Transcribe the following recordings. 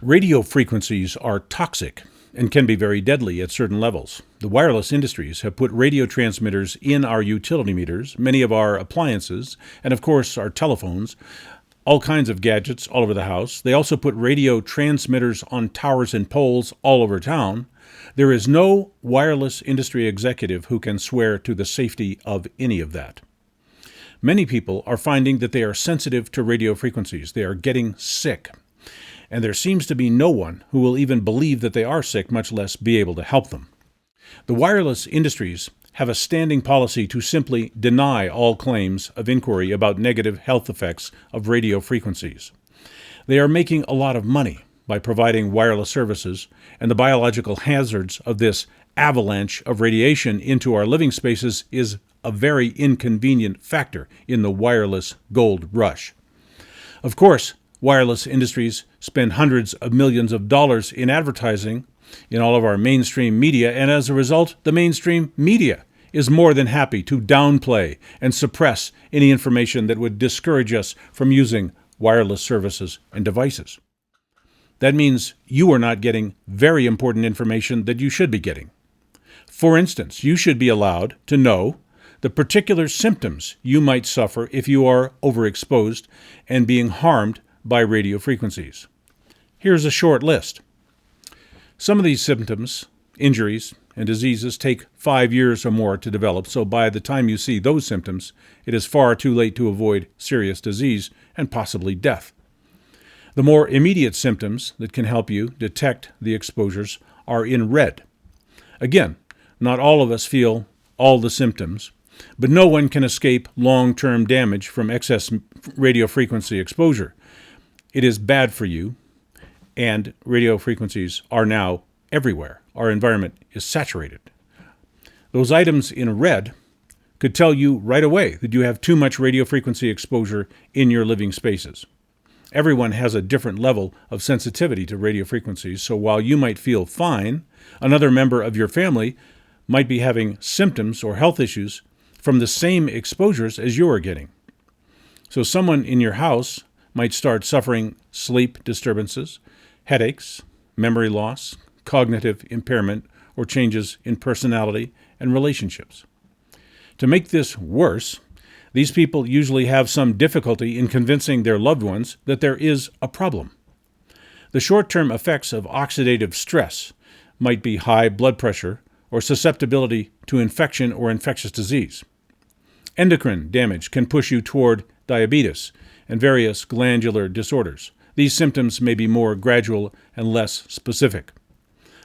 Radio frequencies are toxic and can be very deadly at certain levels. The wireless industries have put radio transmitters in our utility meters, many of our appliances, and of course our telephones, all kinds of gadgets all over the house. They also put radio transmitters on towers and poles all over town. There is no wireless industry executive who can swear to the safety of any of that. Many people are finding that they are sensitive to radio frequencies. They are getting sick. And there seems to be no one who will even believe that they are sick, much less be able to help them. The wireless industries have a standing policy to simply deny all claims of inquiry about negative health effects of radio frequencies. They are making a lot of money by providing wireless services, and the biological hazards of this avalanche of radiation into our living spaces is a very inconvenient factor in the wireless gold rush. Of course, wireless industries spend hundreds of millions of dollars in advertising in all of our mainstream media, and as a result, the mainstream media is more than happy to downplay and suppress any information that would discourage us from using wireless services and devices. That means you are not getting very important information that you should be getting. For instance, you should be allowed to know the particular symptoms you might suffer if you are overexposed and being harmed by radio frequencies. Here's a short list. Some of these symptoms, injuries, and diseases take 5 years or more to develop, so by the time you see those symptoms, it is far too late to avoid serious disease and possibly death. The more immediate symptoms that can help you detect the exposures are in red. Again, not all of us feel all the symptoms, but no one can escape long-term damage from excess radio frequency exposure. It is bad for you, and radio frequencies are now everywhere. Our environment is saturated. Those items in red could tell you right away that you have too much radio frequency exposure in your living spaces. Everyone has a different level of sensitivity to radio frequencies, so while you might feel fine, another member of your family might be having symptoms or health issues from the same exposures as you are getting. So someone in your house might start suffering sleep disturbances, headaches, memory loss, cognitive impairment, or changes in personality and relationships. To make this worse, these people usually have some difficulty in convincing their loved ones that there is a problem. The short-term effects of oxidative stress might be high blood pressure or susceptibility to infection or infectious disease. Endocrine damage can push you toward diabetes and various glandular disorders. These symptoms may be more gradual and less specific.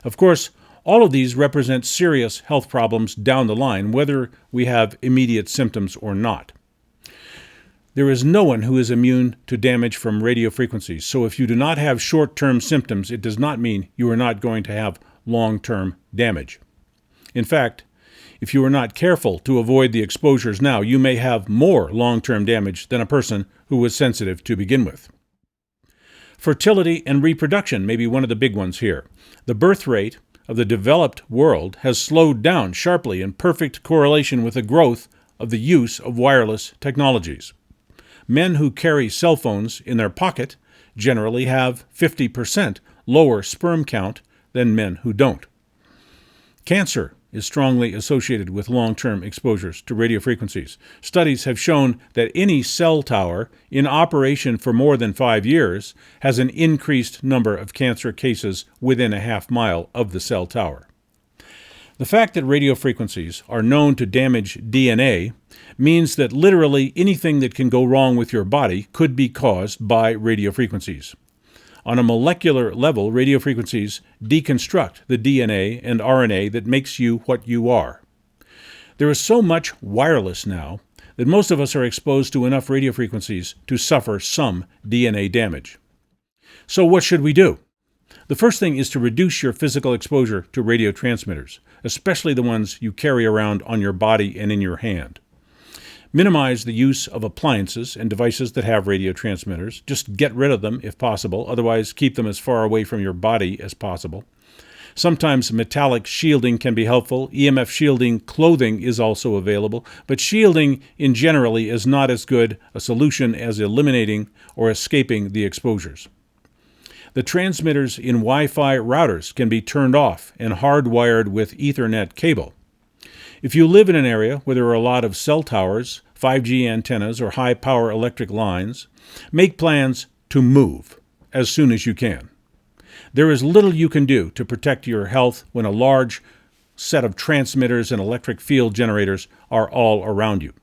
Of course, all of these represent serious health problems down the line, whether we have immediate symptoms or not. There is no one who is immune to damage from radio frequencies, so if you do not have short-term symptoms, it does not mean you are not going to have long-term damage. In fact, if you are not careful to avoid the exposures now, you may have more long-term damage than a person who was sensitive to begin with. Fertility and reproduction may be one of the big ones here. The birth rate of the developed world has slowed down sharply in perfect correlation with the growth of the use of wireless technologies. Men who carry cell phones in their pocket generally have 50% lower sperm count than men who don't. Cancer is strongly associated with long-term exposures to radio frequencies. Studies have shown that any cell tower in operation for more than 5 years has an increased number of cancer cases within a half mile of the cell tower. The fact that radio frequencies are known to damage DNA means that literally anything that can go wrong with your body could be caused by radio frequencies. On a molecular level, radio frequencies deconstruct the DNA and RNA that makes you what you are. There is so much wireless now that most of us are exposed to enough radio frequencies to suffer some DNA damage. So what should we do? The first thing is to reduce your physical exposure to radio transmitters, especially the ones you carry around on your body and in your hand. Minimize the use of appliances and devices that have radio transmitters. Just get rid of them if possible. Otherwise, keep them as far away from your body as possible. Sometimes metallic shielding can be helpful. EMF shielding clothing is also available, but shielding in generally is not as good a solution as eliminating or escaping the exposures. The transmitters in Wi-Fi routers can be turned off and hardwired with Ethernet cable. If you live in an area where there are a lot of cell towers, 5G antennas, or high-power electric lines, make plans to move as soon as you can. There is little you can do to protect your health when a large set of transmitters and electric field generators are all around you.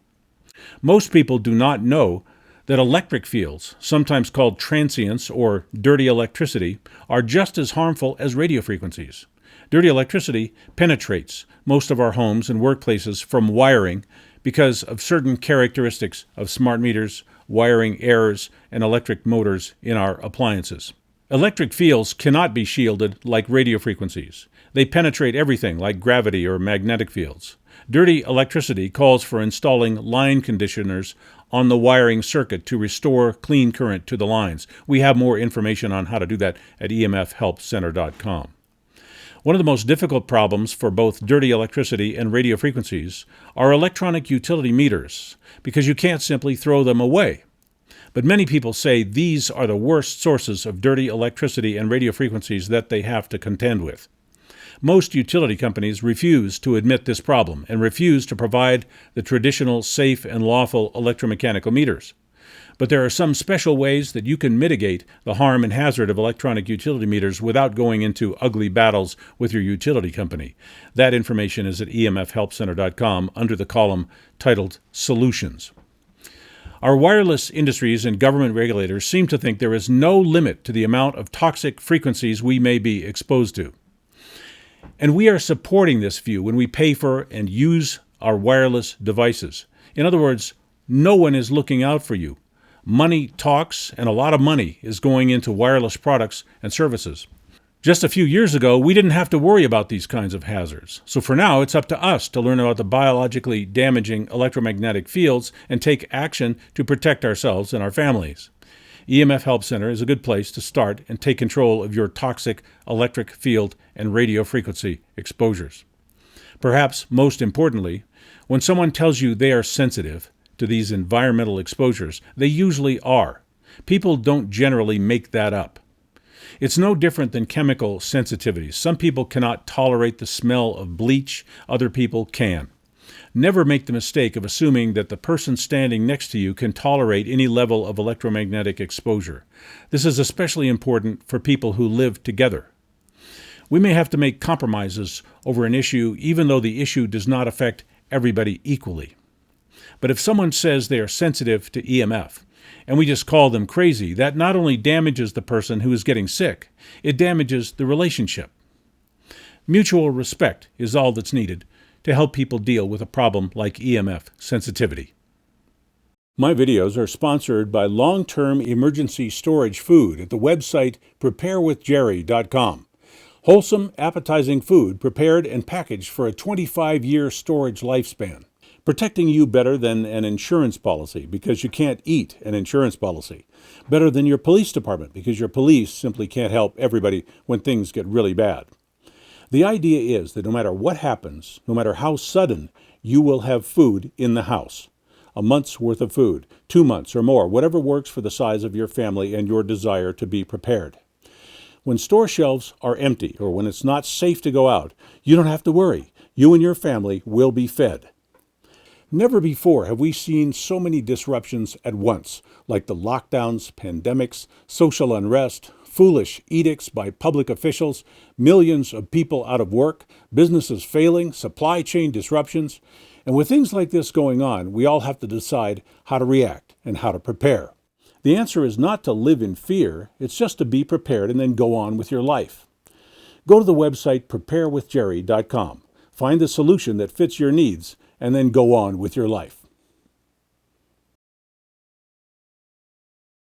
Most people do not know that electric fields, sometimes called transients or dirty electricity, are just as harmful as radio frequencies. Dirty electricity penetrates most of our homes and workplaces from wiring because of certain characteristics of smart meters, wiring errors, and electric motors in our appliances. Electric fields cannot be shielded like radio frequencies. They penetrate everything like gravity or magnetic fields. Dirty electricity calls for installing line conditioners on the wiring circuit to restore clean current to the lines. We have more information on how to do that at emfhelpcenter.com. One of the most difficult problems for both dirty electricity and radio frequencies are electronic utility meters, because you can't simply throw them away. But many people say these are the worst sources of dirty electricity and radio frequencies that they have to contend with. Most utility companies refuse to admit this problem and refuse to provide the traditional safe and lawful electromechanical meters. But there are some special ways that you can mitigate the harm and hazard of electronic utility meters without going into ugly battles with your utility company. That information is at emfhelpcenter.com under the column titled Solutions. Our wireless industries and government regulators seem to think there is no limit to the amount of toxic frequencies we may be exposed to. And we are supporting this view when we pay for and use our wireless devices. In other words, no one is looking out for you. Money talks, and a lot of money is going into wireless products and services. Just a few years ago, we didn't have to worry about these kinds of hazards. So for now, it's up to us to learn about the biologically damaging electromagnetic fields and take action to protect ourselves and our families. EMF Help Center is a good place to start and take control of your toxic electric field and radio frequency exposures. Perhaps most importantly, when someone tells you they are sensitive to these environmental exposures, they usually are. People don't generally make that up. It's no different than chemical sensitivities. Some people cannot tolerate the smell of bleach, other people can. Never make the mistake of assuming that the person standing next to you can tolerate any level of electromagnetic exposure. This is especially important for people who live together. We may have to make compromises over an issue even though the issue does not affect everybody equally. But if someone says they are sensitive to EMF, and we just call them crazy, that not only damages the person who is getting sick, it damages the relationship. Mutual respect is all that's needed to help people deal with a problem like EMF sensitivity. My videos are sponsored by long-term emergency storage food at the website preparewithjerry.com. Wholesome, appetizing food prepared and packaged for a 25-year storage lifespan. Protecting you better than an insurance policy because you can't eat an insurance policy. Better than your police department because your police simply can't help everybody when things get really bad. The idea is that no matter what happens, no matter how sudden, you will have food in the house. A month's worth of food, 2 months or more, whatever works for the size of your family and your desire to be prepared. When store shelves are empty or when it's not safe to go out, you don't have to worry. You and your family will be fed. Never before have we seen so many disruptions at once, like the lockdowns, pandemics, social unrest, foolish edicts by public officials, millions of people out of work, businesses failing, supply chain disruptions. And with things like this going on, we all have to decide how to react and how to prepare. The answer is not to live in fear, it's just to be prepared and then go on with your life. Go to the website preparewithjerry.com, find the solution that fits your needs, and then go on with your life.